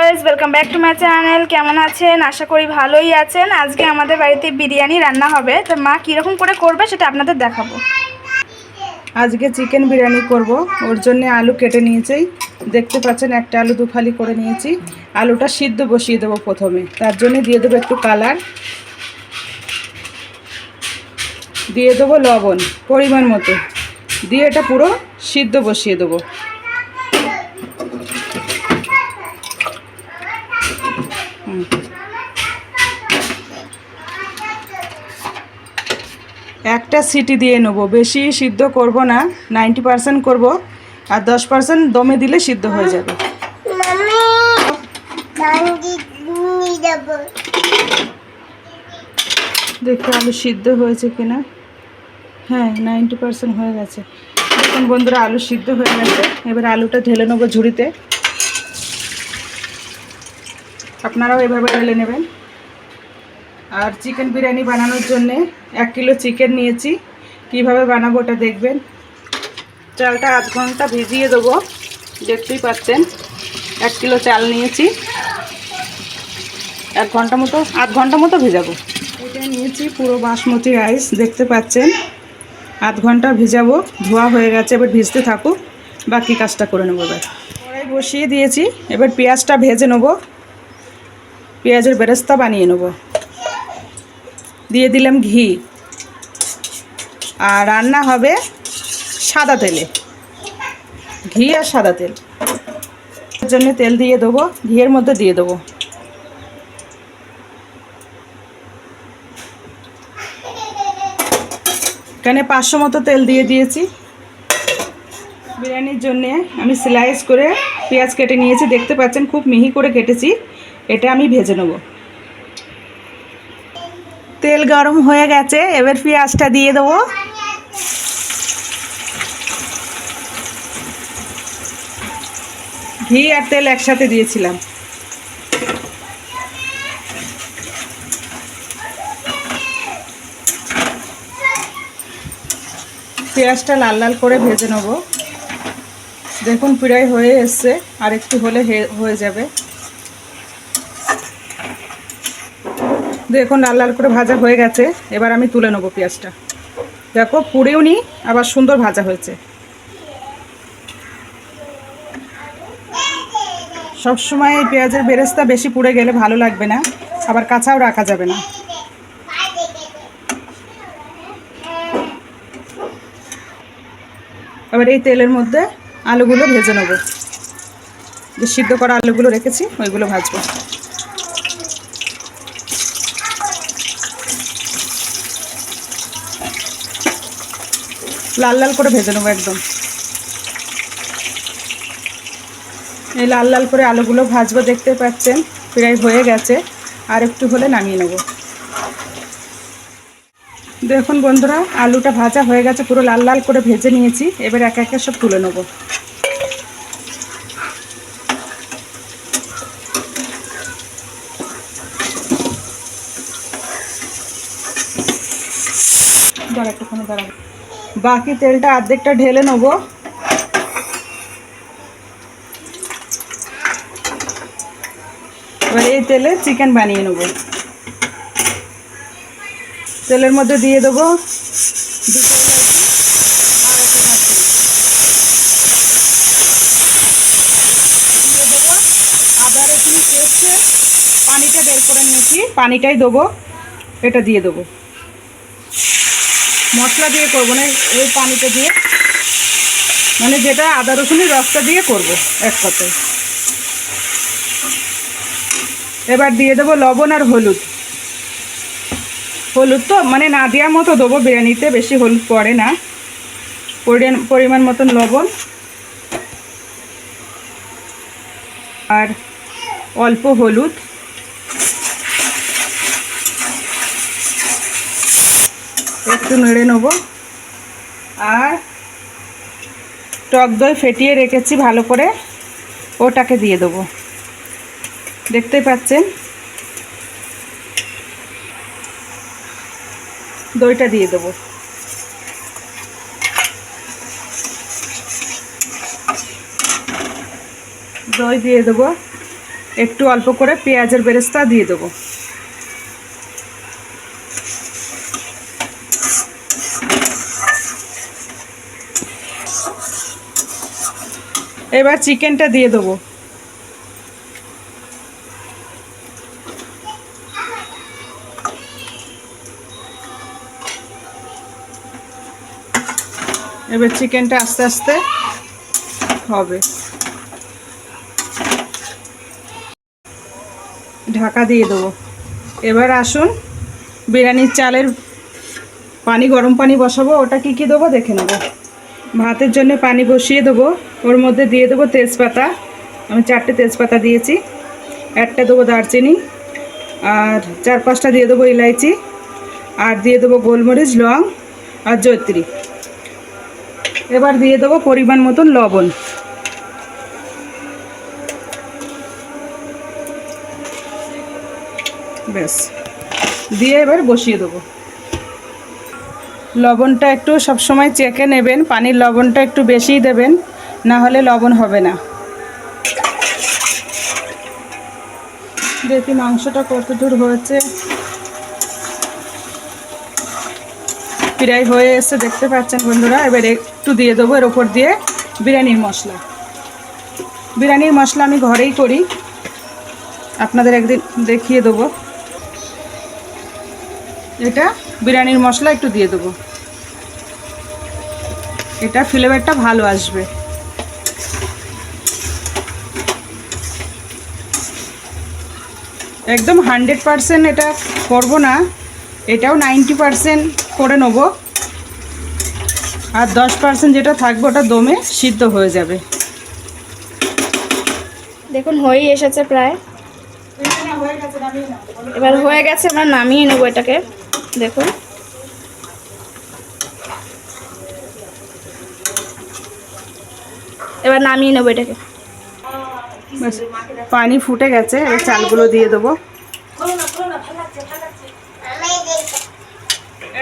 Viewers, welcome back to my channel. কেমন আছেন? আশা করি ভালোই আছেন। আজকে আমাদের বাড়িতে বিরিয়ানি রান্না হবে, তো মা কীরকম করে করবে সেটা আপনাদের দেখাবো। আজকে চিকেন বিরিয়ানি করব, ওর জন্য আলু কেটে নিয়েছি। দেখতে পাচ্ছেন একটা আলু দুফালি করে নিয়েছি। আলুটা সিদ্ধ বসিয়ে দেবো প্রথমে, তার জন্য দিয়ে দেবো একটু কালার, দিয়ে দেবো লবণ পরিমাণ মতো, দিয়ে এটা পুরো সিদ্ধ বসিয়ে দেবো। একটা সিটি দিয়ে নেবো, বেশি সিদ্ধ করব না, 90% করব, আর 10% দমে দিলে সিদ্ধ হয়ে যাবে। দেখো আলু সিদ্ধ হয়েছে কিনা। হ্যাঁ, 90% হয়ে গেছে। দেখুন বন্ধুরা, আলু সিদ্ধ হয়ে গেছে। এবার আলুটা ঢেলে নেবো ঝুড়িতে। আপনারাও এভাবে ঢেলে নেবেন। আর চিকেন বিরিয়ানি বানানোর জন্যে 1 কিলো চিকেন নিয়েছি। কিভাবে বানাবো ওটা দেখবেন। চালটা আধ ঘন্টা ভিজিয়ে দেবো, দেখতেই পাচ্ছেন 1 কিলো চাল নিয়েছি। 1 ঘন্টা মতো ভেজাবো। এটা নিয়েছি পুরো বাসমতি রাইস, দেখতে পাচ্ছেন আধ ঘন্টা ভিজাবো। ধোয়া হয়ে গেছে, এবার ভিজতে থাকুক, বাকি কাজটা করে নেবো। এবার কড়াই বসিয়ে দিয়েছি, এবার পেঁয়াজটা ভেজে নেবো। পেঁয়াজের বেরেস্তা বানিয়ে নেবো। দিয়ে দিলাম ঘি, আর রান্না হবে সাদা তেলে, ঘি আর সাদা তেল। এর জন্য তেল দিয়ে দেবো, ঘিয়ের মধ্যে দিয়ে দেবো। এখানে 500 মতো তেল দিয়ে দিয়েছি। বিরিয়ানির জন্যে আমি স্লাইস করে পেঁয়াজ কেটে নিয়েছি, দেখতে পাচ্ছেন খুব মিহি করে কেটেছি। এটা আমি ভেজে নেব। তেল গরম হয়ে গেছে, এবার পেঁয়াজটা দিয়ে দেবো। ঘি আর তেল একসাথে দিয়েছিলাম। পেঁয়াজটা লাল লাল করে ভেজে নেব। দেখুন প্রায় হয়ে এসছে, আর একটু হলে হয়ে যাবে। দেখুন লাল লাল করে ভাজা হয়ে গেছে, এবার আমি তুলে নেব পেঁয়াজটা। দেখো পুড়েও নি, আবার সুন্দর ভাজা হয়েছে। সবসময় এই পেঁয়াজের বেরেস্তা বেশি পুড়ে গেলে ভালো লাগবে না, আবার কাঁচাও রাখা যাবে না। এবার এই তেলের মধ্যে আলুগুলো ভেজে নেব। যে সিদ্ধ করা আলুগুলো রেখেছি ওইগুলো ভাজবো। লাল লাল করে ভেজে নেবো একদম। এই লাল লাল করে আলুগুলো ভাজবো, দেখতে পাচ্ছেন প্রায় হয়ে গেছে, আর একটু হলে নামিয়ে নেব। দেখুন বন্ধুরা, আলুটা ভাজা হয়ে গেছে, পুরো লাল লাল করে ভেজে নিয়েছি। এবার একে একে সব তুলে নেব। দাঁড়াবো, বাকি তেলটা অর্ধেকটা ঢেলে নেবো। এবার এই তেলে চিকেন বানিয়ে নেব। তেলের মধ্যে দিয়ে দেবো 2 দিয়ে দেবো আদা রসুন পেস্টে পানিটা বের করে নিয়েছি, পানিটাই দেবো। এটা দিয়ে দেবো, মশলা দিয়ে করবো না, এই পানিটা দিয়ে, মানে যেটা আদা রসুনের রসটা দিয়ে করব এক কথায়। এবার দিয়ে দেবো লবণ আর হলুদ। হলুদ তো মানে না দেওয়ার মতো দেবো, বিরিয়ানিতে বেশি হলুদ পড়ে না। পরিমাণ মতন লবণ আর অল্প হলুদ। একটু নেড়ে নেবো। আর টক দই ফেটিয়ে রেখেছি ভালো করে, ওটাকে দিয়ে দেবো। দেখতে পাচ্ছেন দইটা দিয়ে দেবো। দই দিয়ে দেবো। একটু অল্প করে পেঁয়াজের বেরেস্তা দিয়ে দেবো। এবার চিকেনটা দিয়ে দেবো। এবার চিকেনটা আস্তে আস্তে হবে। ঢাকা দিয়ে দেবো। এবার আসুন বিরিয়ানির চালের পানি, গরম পানি বসাবো, ওটা কি কি দেবো দেখে নেব। ভাতের জন্য পানি বসিয়ে দেবো, ওর মধ্যে দিয়ে দেবো তেজপাতা। আমি 4টে তেজপাতা দিয়েছি। একটা দেবো দারচিনি, আর 4-5টা দিয়ে দেবো ইলাইচি, আর দিয়ে দেবো গোলমরিচ, লং আর জয়ত্রী। এবার দিয়ে দেবো পরিমাণ মতন লবণ। ব্যাস, দিয়ে এবার বসিয়ে দেবো। লবণটা একটু সবসময় চেখে নেবেন, পানির লবণটা একটু বেশিই দেবেন, না হলে লবণ হবে না। দেখি মাংসটা কত দূর হয়েছে। প্রায় হয়ে এসে দেখতে পাচ্ছেন বন্ধুরা। এবার একটু দিয়ে দেবো এর ওপর দিয়ে বিরিয়ানির মশলা। বিরিয়ানির মশলা আমি ঘরেই করি, আপনাদের একদিন দেখিয়ে দেবো। এটা বিরিয়ানির মশলা একটু দিয়ে দেবো, এটা ফ্লেভারটা ভালো আসবে। একদম 100% এটা করব না, এটাও 90% করে নেব, আর 10% যেটা থাকবে ওটা দমে সিদ্ধ হয়ে যাবে। দেখুন হয়েই এসেছে প্রায়। এবার হয়ে গেছে, আমরা নামিয়ে নেবো এটাকে। দেখুন এবার নামিয়ে নেবো এটাকে। ব্যাস, পানি ফুটে গেছে, এবার চালগুলো দিয়ে দেবো।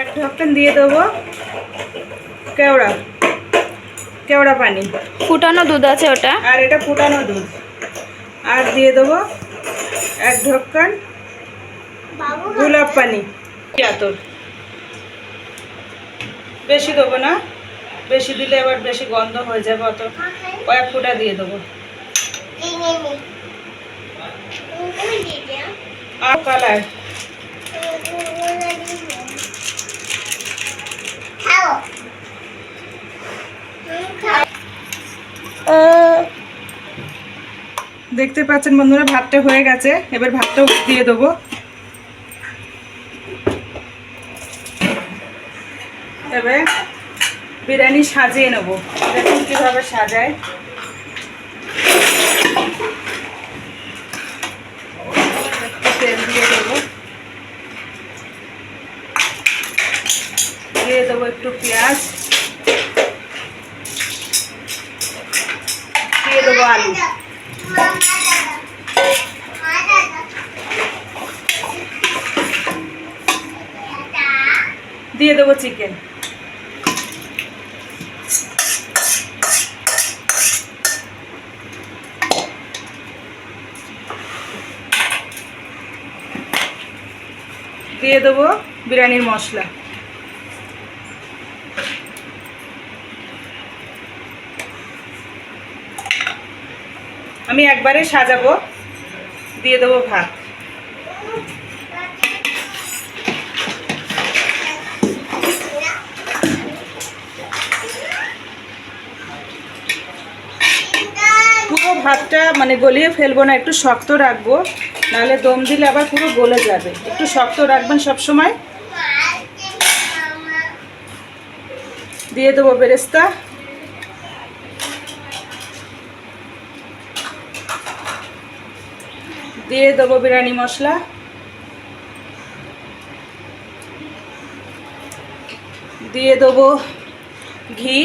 এক ঢক্কন দিয়ে দেবো কেওড়া কেওড়া পানি, ফুটানো দুধ আছে ওটা, আর এটা ফুটানো দুধ। আর দিয়ে দেবো 1 ঢক্কন গোলাপ পানি। আতর বেশি দেবো না, বেশি দিলে এবার বেশি গন্ধ হয়ে যাবে, অত কয়েক ফুটা দিয়ে দেবো। আর কালার দেখতে পাচ্ছেন বন্ধুরা, ভাতটা হয়ে গেছে। এবার ভাতটাও দিয়ে দেবো। এবার বিরিয়ানি সাজিয়ে নেব, দেখুন কীভাবে সাজায়। তেল দিয়ে দেবো, দিয়ে দেবো একটু পেঁয়াজ, দিয়ে দেবো আলু, দিয়ে দেবো চিকেন, দিয়ে দেবো বিরিয়ানির মশলা। আমি একবারে সাজাবো, দিয়ে দেবো ভাত। পুরো ভাতটা মানে গলিয়ে ফেলবো না, একটু শক্ত রাখবো, নাহলে দম দিলে আবার পুরো গলে যাবে। একটু শক্ত রাখবেন সব সময়। দিয়ে দেবো বেরেস্তা, দিয়ে দেবো বিরিয়ানি মশলা, দিয়ে দেবো ঘি,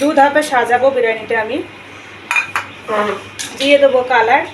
দু ধাপে সাজাবো বিরিয়ানিটা আমি। দিয়ে দেবো কালার,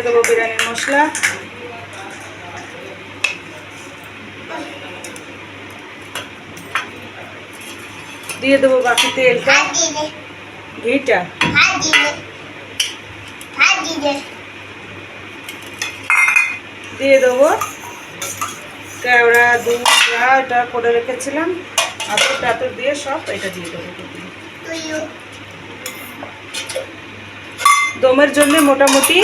দেবো বিরিয়ানির মশলা, দিয়ে দেবো বাকি তেলটা, ঘিটা, দিয়ে দেবো কেওড়া দুধ এটা করে রেখেছিলাম, আতর টাতর দিয়ে সব এটা দিয়ে দেবো। দমের জন্য মোটামুটি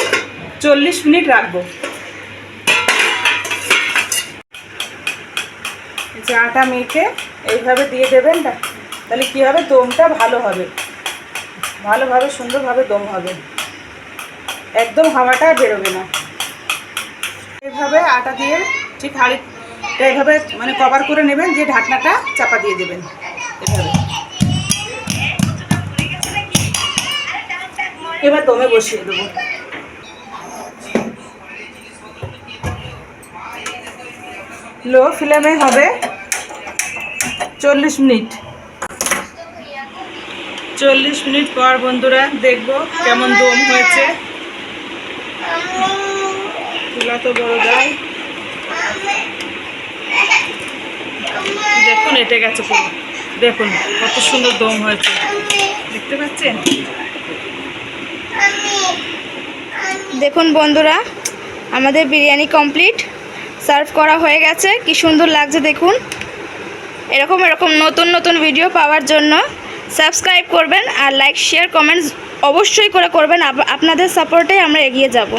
40 মিনিট রাখবো। যে আটা মেখে এইভাবে দিয়ে দেবেন না, তাহলে কী হবে, দমটা ভালো হবে, ভালোভাবে সুন্দরভাবে দম হবে, একদম হাওয়াটা বেরোবে না। এইভাবে আটা দিয়ে ঠিক হাঁড়িটা এইভাবে মানে কভার করে নেবেন, দিয়ে ঢাকনাটা চাপা দিয়ে দেবেন এভাবে। এবার দমে বসিয়ে দেবো। লো ফ্লেমে হবে 40 মিনিট। 40 মিনিট পর বন্ধুরা দেখবো কেমন দম হয়েছে। চুলা তো বড় যায়, দেখুন এটে গেছে পুরো, দেখুন কত সুন্দর দম হয়েছে, দেখতে পাচ্ছেন? দেখুন বন্ধুরা, আমাদের বিরিয়ানি কমপ্লিট, সার্ভ করা হয়ে গেছে। কি সুন্দর লাগছে দেখুন। এরকম নতুন নতুন ভিডিও পাওয়ার জন্য সাবস্ক্রাইব করবেন আর লাইক শেয়ার কমেন্টস অবশ্যই করবেন। আপনাদের সাপোর্টে আমরা এগিয়ে যাব।